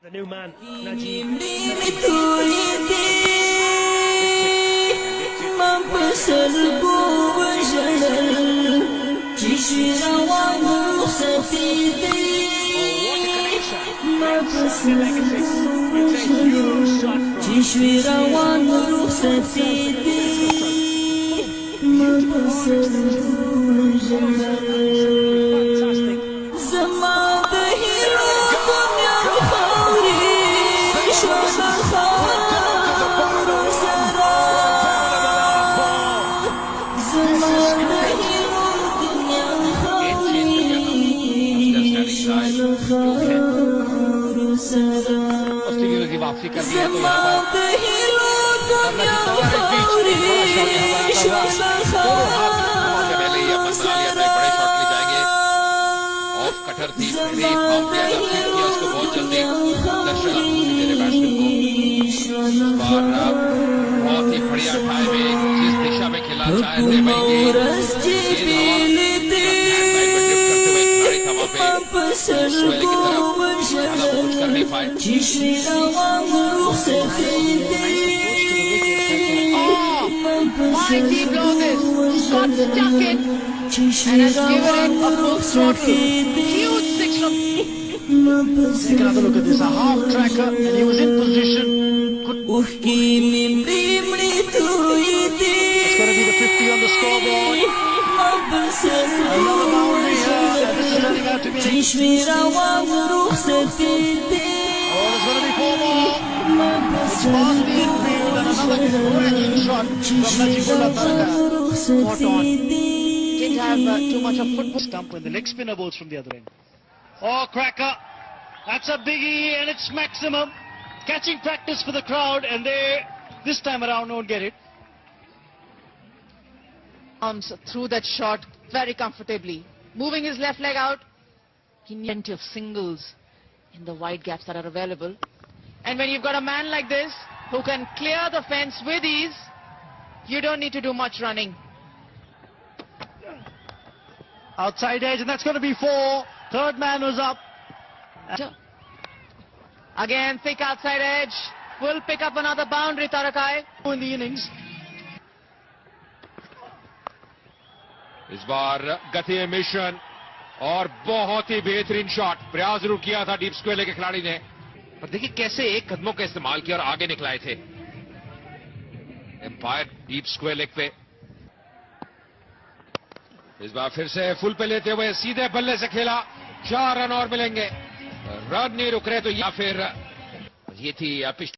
The new man, Najib. Australia की वापसी कर दी है तो यहाँ पहले ही अपन बना लिया था, बड़े शॉट ले जाएंगे। ऑफ कटर थी, पहले ही थाम दिया, जब हिट किया उसको बहुत जल्दी दर्शक मेरे बैट्समैन को और बहुत ही बढ़िया टाइमिंग, जिस दिशा में खेला चाहे थे भाई की तरफ ज्यादा कुछ कर नहीं पाए। Why he blow this? Got stuck in and has given it a full throttle. Huge six from. Take another look at this. A half tracker and he was in position. It's going to be the 50 on the scoreboard. Another boundary here. And this is turning out to be an there's going to be 4 more. It's past the infield and another cracking shot from Najibullah Taraka. Spot on. Didn't have too much of football. Stump when the leg spinner bowls from the other end. Oh, cracker. That's a biggie and it's maximum. Catching practice for the crowd and they, this time around, won't get it. Arms through that shot very comfortably. Moving his left leg out. He needs plenty of singles in the wide gaps that are available. And when you've got a man like this who can clear the fence with ease, you don't need to do much running. Outside edge and that's going to be 4. Third man was up. Again, thick outside edge. Will pick up another boundary, Tarakai. In the innings. इस बार गति mission और बहुत ही बेहतरीन shot प्रयास जरूर किया था deep square leg के खिलाड़ी ने, पर देखिए कैसे एक कदमों का इस्तेमाल किया और आगे निकलाए थे। एम्पायर डीप स्क्वायर लेग पे इस बार फिर से फुल पे लेते हुए सीधे बल्ले से खेला, 4 रन और मिलेंगे। रन नहीं रुक रहे तो या फिर ये थी पिछली